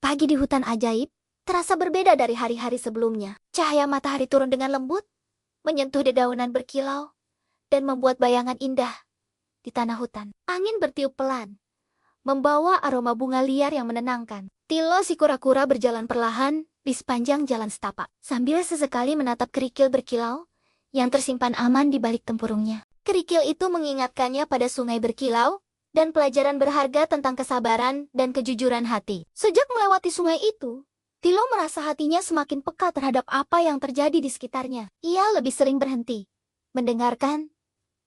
Pagi di hutan ajaib terasa berbeda dari hari-hari sebelumnya. Cahaya matahari turun dengan lembut, menyentuh dedaunan berkilau, dan membuat bayangan indah di tanah hutan. Angin bertiup pelan, membawa aroma bunga liar yang menenangkan. Tilo si kura-kura berjalan perlahan di sepanjang jalan setapak, sambil sesekali menatap kerikil berkilau yang tersimpan aman di balik tempurungnya. Kerikil itu mengingatkannya pada sungai berkilau dan pelajaran berharga tentang kesabaran dan kejujuran hati. Sejak melewati sungai itu, Tilo merasa hatinya semakin peka terhadap apa yang terjadi di sekitarnya. Ia lebih sering berhenti, mendengarkan,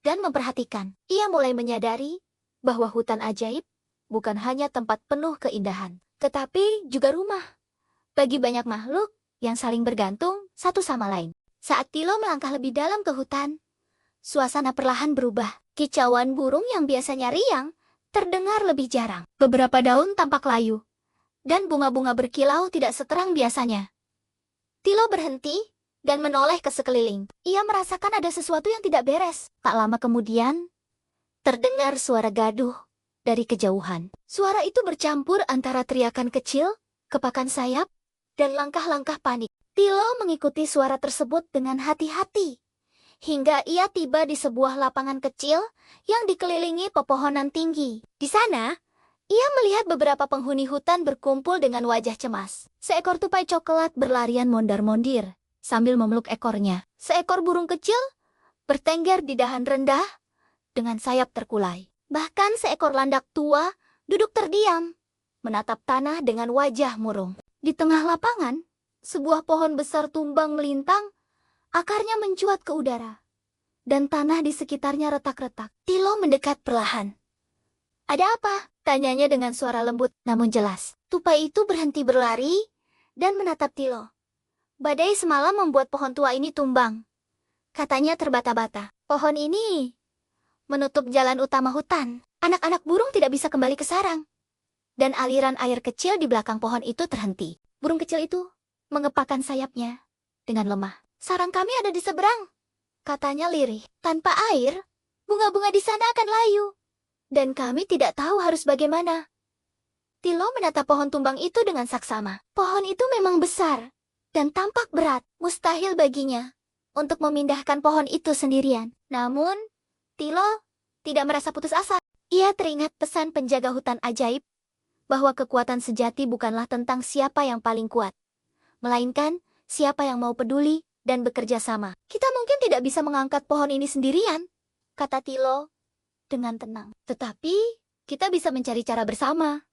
dan memperhatikan. Ia mulai menyadari bahwa hutan ajaib bukan hanya tempat penuh keindahan, tetapi juga rumah bagi banyak makhluk yang saling bergantung satu sama lain. Saat Tilo melangkah lebih dalam ke hutan, suasana perlahan berubah. Kicauan burung yang biasanya riang terdengar lebih jarang. Beberapa daun tampak layu, dan bunga-bunga berkilau tidak seterang biasanya. Tilo berhenti dan menoleh ke sekeliling. Ia merasakan ada sesuatu yang tidak beres. Tak lama kemudian, terdengar suara gaduh dari kejauhan. Suara itu bercampur antara teriakan kecil, kepakan sayap, dan langkah-langkah panik. Tilo mengikuti suara tersebut dengan hati-hati, hingga ia tiba di sebuah lapangan kecil yang dikelilingi pepohonan tinggi. Di sana, ia melihat beberapa penghuni hutan berkumpul dengan wajah cemas. Seekor tupai coklat berlarian mondar-mondir sambil memeluk ekornya. Seekor burung kecil bertengger di dahan rendah dengan sayap terkulai. Bahkan seekor landak tua duduk terdiam, menatap tanah dengan wajah murung. Di tengah lapangan, sebuah pohon besar tumbang melintang, akarnya mencuat ke udara, dan tanah di sekitarnya retak-retak. Tilo mendekat perlahan. "Ada apa?" tanyanya dengan suara lembut namun jelas. Tupai itu berhenti berlari dan menatap Tilo. "Badai semalam membuat pohon tua ini tumbang," katanya terbata-bata. "Pohon ini menutup jalan utama hutan. Anak-anak burung tidak bisa kembali ke sarang." Dan aliran air kecil di belakang pohon itu terhenti. Burung kecil itu mengepakkan sayapnya dengan lemah. "Sarang kami ada di seberang," katanya lirih. "Tanpa air, bunga-bunga di sana akan layu, dan kami tidak tahu harus bagaimana." Tilo menatap pohon tumbang itu dengan saksama. Pohon itu memang besar dan tampak berat. Mustahil baginya untuk memindahkan pohon itu sendirian. Namun, Tilo tidak merasa putus asa. Ia teringat pesan penjaga hutan ajaib bahwa kekuatan sejati bukanlah tentang siapa yang paling kuat, melainkan siapa yang mau peduli dan bekerja sama. "Kita mungkin tidak bisa mengangkat pohon ini sendirian," kata Tilo dengan tenang. "Tetapi, kita bisa mencari cara bersama."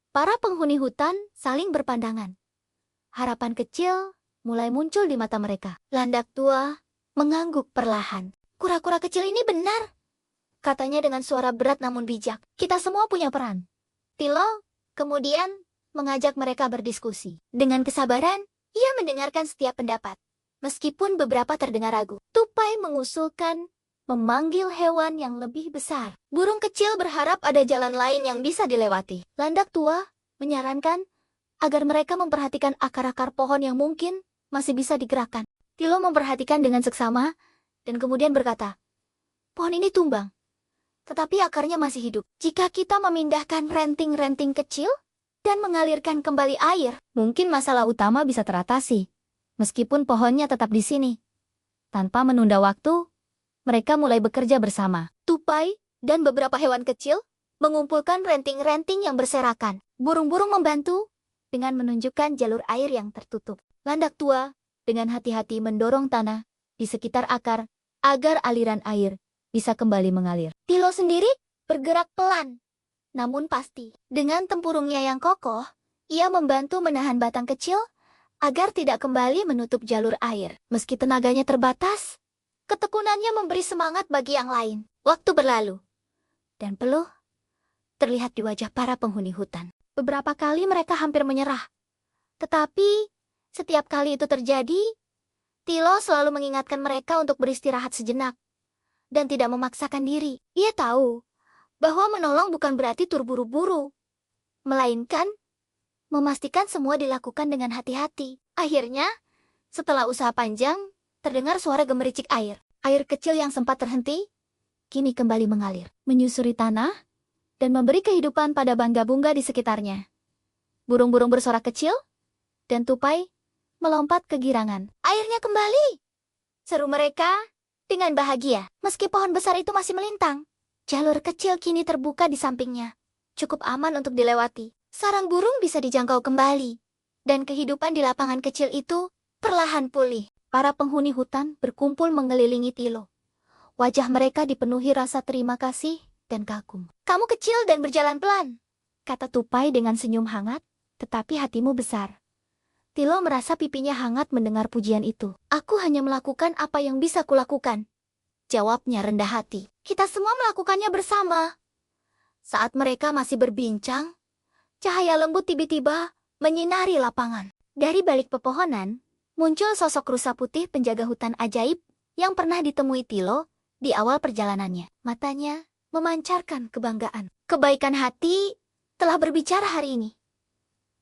Para penghuni hutan saling berpandangan. Harapan kecil mulai muncul di mata mereka. Landak tua mengangguk perlahan. "Kura-kura kecil ini benar," katanya dengan suara berat namun bijak. "Kita semua punya peran." Tilo kemudian mengajak mereka berdiskusi. Dengan kesabaran, ia mendengarkan setiap pendapat. Meskipun beberapa terdengar ragu, tupai mengusulkan memanggil hewan yang lebih besar. Burung kecil berharap ada jalan lain yang bisa dilewati. Landak tua menyarankan agar mereka memperhatikan akar-akar pohon yang mungkin masih bisa digerakkan. Tilo memperhatikan dengan seksama dan kemudian berkata, "Pohon ini tumbang, tetapi akarnya masih hidup. Jika kita memindahkan ranting-ranting kecil dan mengalirkan kembali air, mungkin masalah utama bisa teratasi. Meskipun pohonnya tetap di sini." Tanpa menunda waktu, mereka mulai bekerja bersama. Tupai dan beberapa hewan kecil mengumpulkan ranting-ranting yang berserakan. Burung-burung membantu dengan menunjukkan jalur air yang tertutup. Landak tua dengan hati-hati mendorong tanah di sekitar akar agar aliran air bisa kembali mengalir. Tilo sendiri bergerak pelan, namun pasti. Dengan tempurungnya yang kokoh, ia membantu menahan batang kecil agar tidak kembali menutup jalur air. Meski tenaganya terbatas, ketekunannya memberi semangat bagi yang lain. Waktu berlalu, dan peluh terlihat di wajah para penghuni hutan. Beberapa kali mereka hampir menyerah. Tetapi, setiap kali itu terjadi, Tilo selalu mengingatkan mereka untuk beristirahat sejenak dan tidak memaksakan diri. Ia tahu bahwa menolong bukan berarti terburu-buru, melainkan memastikan semua dilakukan dengan hati-hati. Akhirnya, setelah usaha panjang, terdengar suara gemericik air. Air kecil yang sempat terhenti, kini kembali mengalir, menyusuri tanah, dan memberi kehidupan pada bangga-bunga di sekitarnya. Burung-burung bersorak kecil, dan tupai melompat ke girangan. Airnya kembali! Seru mereka dengan bahagia. Meski pohon besar itu masih melintang, jalur kecil kini terbuka di sampingnya. Cukup aman untuk dilewati. Sarang burung bisa dijangkau kembali. Dan kehidupan di lapangan kecil itu perlahan pulih. Para penghuni hutan berkumpul mengelilingi Tilo. Wajah mereka dipenuhi rasa terima kasih dan kagum. Kamu kecil dan berjalan pelan, kata tupai dengan senyum hangat, tetapi hatimu besar. Tilo merasa pipinya hangat mendengar pujian itu. Aku hanya melakukan apa yang bisa kulakukan, jawabnya rendah hati. Kita semua melakukannya bersama. Saat mereka masih berbincang, cahaya lembut tiba-tiba menyinari lapangan. Dari balik pepohonan, muncul sosok rusa putih penjaga hutan ajaib yang pernah ditemui Tilo di awal perjalanannya. Matanya memancarkan kebanggaan. Kebaikan hati telah berbicara hari ini,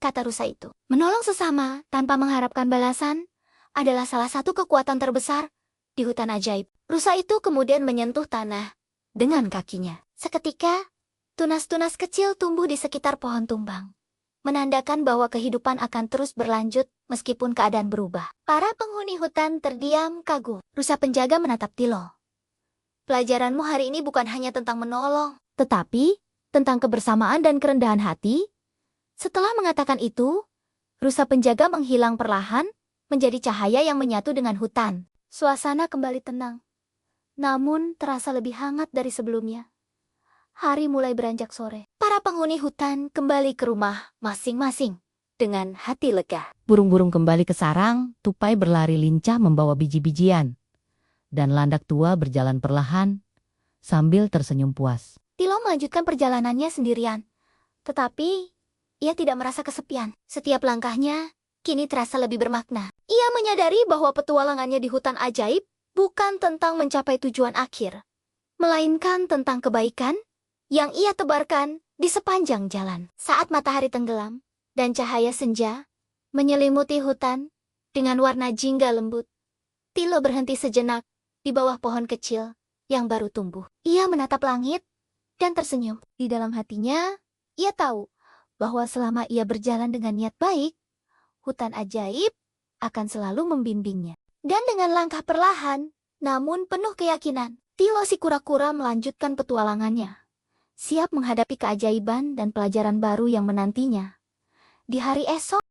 kata rusa itu. Menolong sesama tanpa mengharapkan balasan adalah salah satu kekuatan terbesar di hutan ajaib. Rusa itu kemudian menyentuh tanah dengan kakinya. Seketika, tunas-tunas kecil tumbuh di sekitar pohon tumbang, menandakan bahwa kehidupan akan terus berlanjut meskipun keadaan berubah. Para penghuni hutan terdiam kagum. Rusa penjaga menatap Tilo. Pelajaranmu hari ini bukan hanya tentang menolong, tetapi tentang kebersamaan dan kerendahan hati. Setelah mengatakan itu, rusa penjaga menghilang perlahan menjadi cahaya yang menyatu dengan hutan. Suasana kembali tenang, namun terasa lebih hangat dari sebelumnya. Hari mulai beranjak sore. Para penghuni hutan kembali ke rumah masing-masing dengan hati lega. Burung-burung kembali ke sarang, tupai berlari lincah membawa biji-bijian. Dan landak tua berjalan perlahan sambil tersenyum puas. Tilo melanjutkan perjalanannya sendirian, tetapi ia tidak merasa kesepian. Setiap langkahnya kini terasa lebih bermakna. Ia menyadari bahwa petualangannya di hutan ajaib bukan tentang mencapai tujuan akhir, melainkan tentang kebaikan yang ia tebarkan di sepanjang jalan. Saat matahari tenggelam dan cahaya senja menyelimuti hutan dengan warna jingga lembut, Tilo berhenti sejenak di bawah pohon kecil yang baru tumbuh. Ia menatap langit dan tersenyum. Di dalam hatinya, ia tahu bahwa selama ia berjalan dengan niat baik, hutan ajaib akan selalu membimbingnya. Dan dengan langkah perlahan, namun penuh keyakinan, Tilo si kura-kura melanjutkan petualangannya, siap menghadapi keajaiban dan pelajaran baru yang menantinya. Di hari esok,